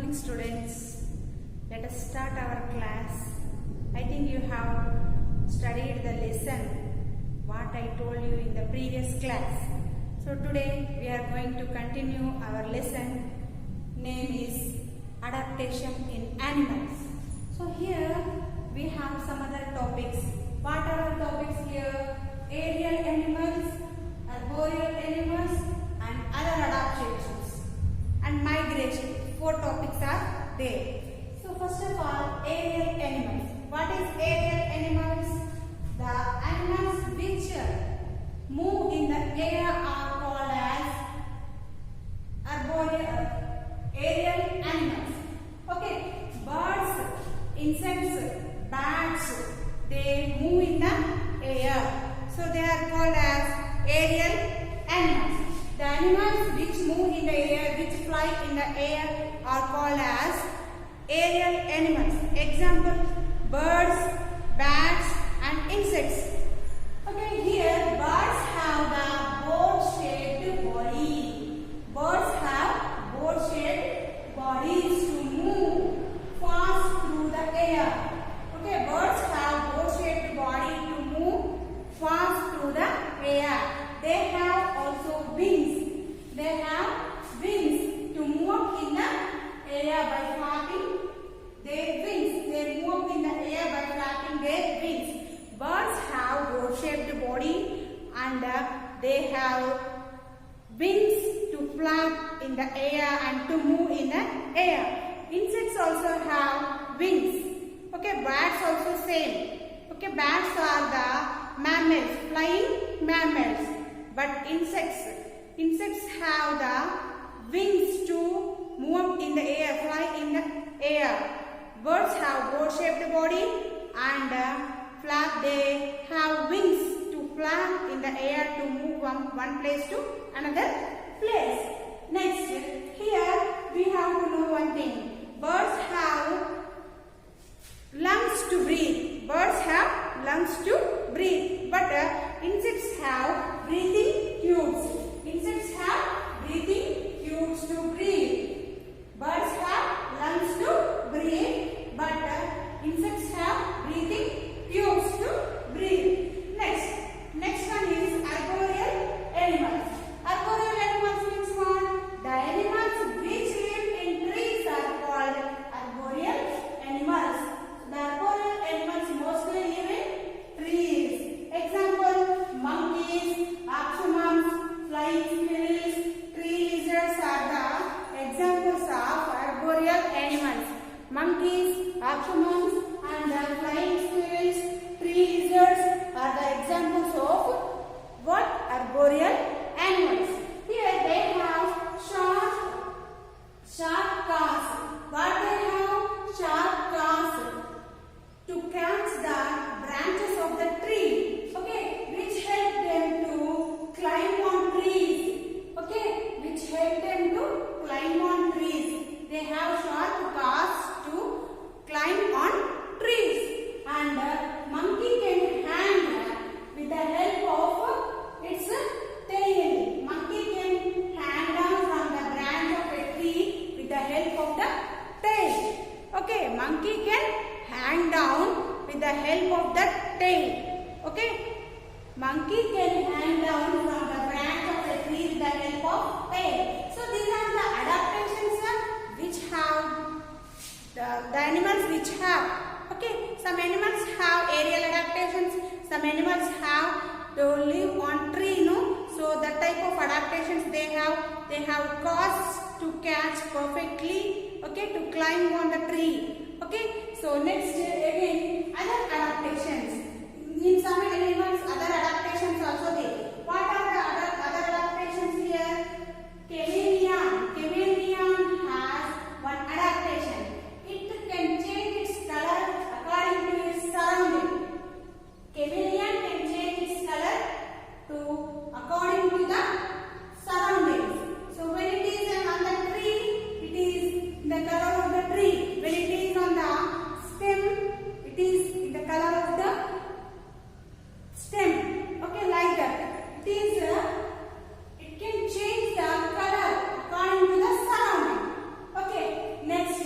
morning, students. Let us start our class. I think you have studied the lesson what I told you in the previous class. So today we are going to continue our lesson. Name is adaptation in animals. So here we have some other topics. What are our topics here? Aerial animals, arboreal animals, and other adaptations and migration. 4 topics are there. So first of all, aerial animals. What is aerial animals? The animals which move in the air are called as arboreal aerial animals. Okay, birds, insects, bats, they move in the air. So they are called as aerial animals. The animals which move in the air, which fly in the air are called as aerial animals. Example, birds, bats and insects. Okay, here birds have the boat-shaped body. Birds have boat-shaped bodies to move fast through the air. Okay, birds have boat-shaped body to move fast through the air. They have also wings. They have wings to move in the air by flapping their wings. They move in the air by flapping their wings. Birds have boat-shaped body and they have wings to flap in the air and to move in the air. Insects also have wings. Okay, bats also same. Okay, bats are the mammals, flying mammals. But insects have the wings to move in the air, fly in the air. Birds have boat-shaped body and they have wings to flap in the air to move from one place to another place. Next, here we have to know one thing. Birds have lungs to breathe. Birds have lungs to breathe. But insects have breathing tubes. Insects have breathing tubes to breathe. Birds have lungs to breathe. But insects have breathing tubes to breathe. Next one is arboreal animals. Arboreal animals means what? The animals which live in trees are called arboreal animals. The arboreal animals mostly live in trees. Example, monkeys, opsumums, flying squirrels, tree lizards are the examples of arboreal animals. Monkeys, opsumums and flying squirrels, tree lizards are the examples of what? Arboreal animals. Here they have sharp claws. What they have? Sharp claws to catch the branches of the tree, okay, which help them to climb on trees, okay, which help them to climb on trees. They have sharp claws to climb on trees, and monkey can hang with the help of its tail. Monkey can hang down from the branch of a tree with the help of the tail. Okay, monkey can hang down with the help of the tail. Okay, monkey can hang down from the branch of a tree with the help of tail. So these are the adaptations which have the animals which have. Okay, some animals have aerial adaptations. Some animals have to live on tree. No, so the type of adaptations they have claws to catch perfectly. Okay, to climb on the tree. Okay, so next again other adaptations. In some animals other adaptations also there. What are the other adaptations here? Chameleon. Chameleon has one adaptation. It can change its color according to its surrounding. Chameleon can change its color according to the surroundings. So when it is on the tree, it is in the color of the tree. When it is on the stem, it is in the color of the stem. Okay, like that. It can change the color according to the surrounding. Okay, next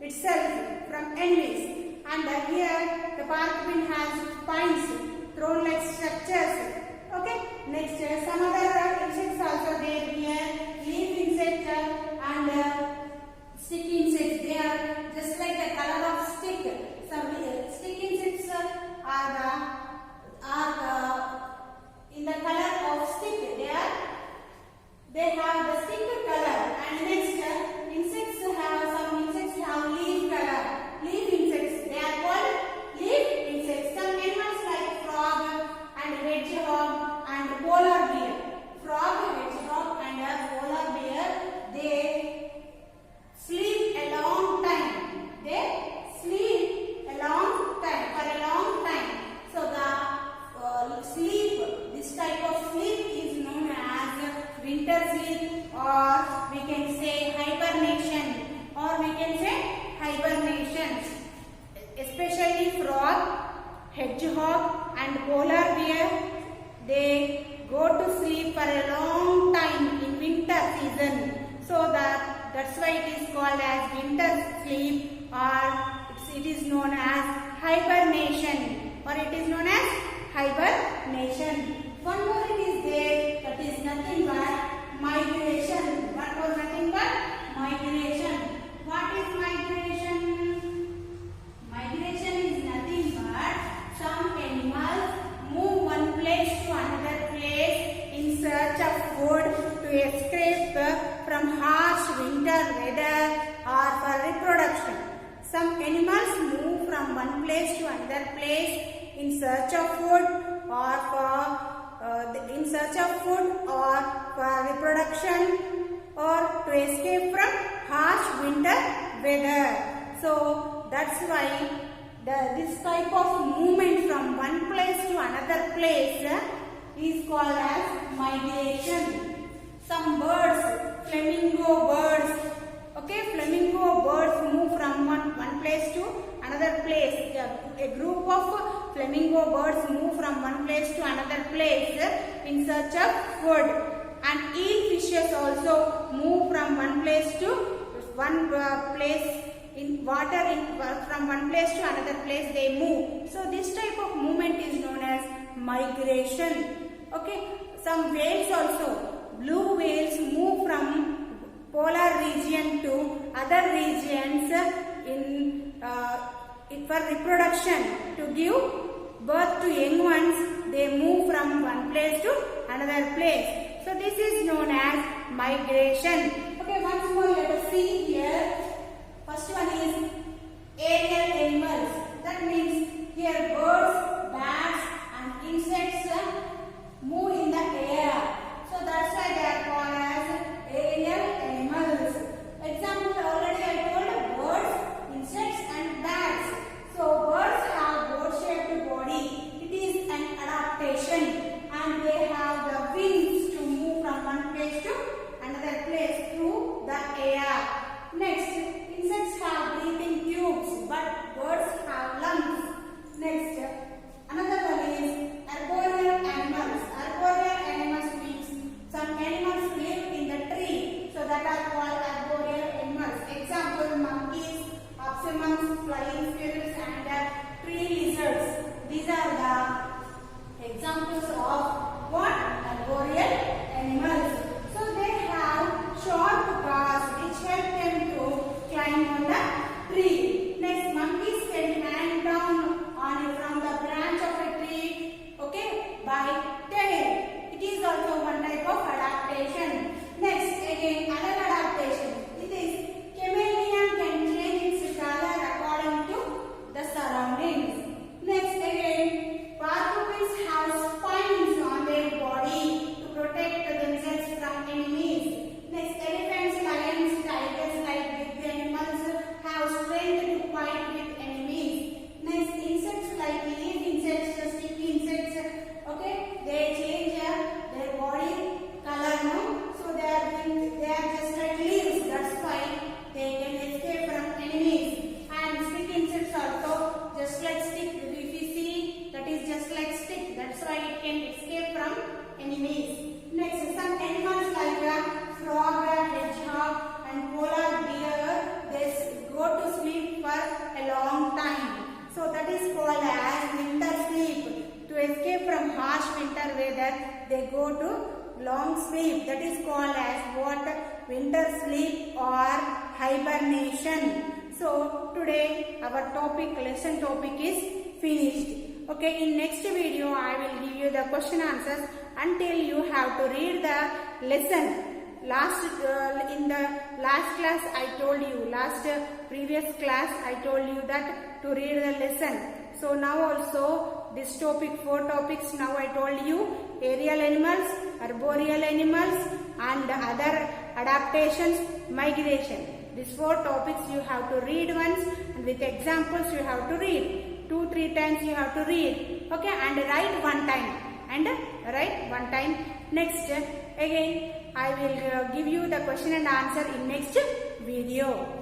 itself from enemies. And here the porcupine has spines, thrown-like structures. Okay. Next, some other insects also there. Here, leaf insect and stick insects. They are just like the color of stick. Some stick insects are in the color of stick. They have the stick color. And next, some insects have leaf color. Leaf insects. They are called leaf insects. Some animals like frog and hedgehog and polar bear. Frog, hedgehog and polar bear, they sleep a long time. They sleep a long time, for a long time. So this type of sleep is known as winter sleep, or we can say hibernation, Especially frog, hedgehog and polar bear, they go to sleep for a long time in winter season. So that's why it is called as winter sleep, or it is known as hibernation, One more it is there, that is nothing but migration. Migration. What is migration? Migration is nothing but some animals move one place to another place in search of food to escape from harsh winter weather or for reproduction. Some animals move from one place to another place in search of food or for reproduction or to escape from harsh winter weather. So that's why this type of movement from one place to another place is called as migration. Some birds, flamingo birds, flamingo birds move from one place to another place. A group of flamingo birds move from one place to another place in search of food. And eel fishes also move from one place to one place in water. From one place to another place they move. So this type of movement is known as migration. Some whales also, blue whales move from polar region to other regions for reproduction to give birth to young ones. They move from one place to another place. So this is known as migration. Once more let us see here. First one is aerial animals. That means here birds, bats and insects move in the air. So that's why they are called as aerial animals. Example already I told, birds, insects and bats. So birds have boat-shaped body. It is an adaptation, and they have the wings to move from one place to another place through the air. Next, insects have breathing tubes, but birds have lungs. Next, another one is arboreal animals. Arboreal animals means some animals live in the tree, so that are called arboreal animals. Example, monkeys, opsimums, flying squirrels and tree lizards. These are the examples of what? Arboreal animals. So they have short claws which help them to climb on the tree. Next, monkeys can hang down from the branch of a tree, by tail. It is also one type of adaptation. Next, again another adaptation. It is chameleon can change its color according to the surroundings. Next, again porcupines have spines on their body to protect themselves sleep or hibernation. So today our lesson topic is finished. Okay, in next video I will give you the question answers until you have to read the lesson. In the last class I told you, previous class I told you that to read the lesson. So now also this topic, 4 topics now I told you: aerial animals, arboreal animals and other adaptations, migration. These 4 topics you have to read once, and with examples you have to read. 2-3 times you have to read. Okay, and write one time. Next, again I will give you the question and answer in next video.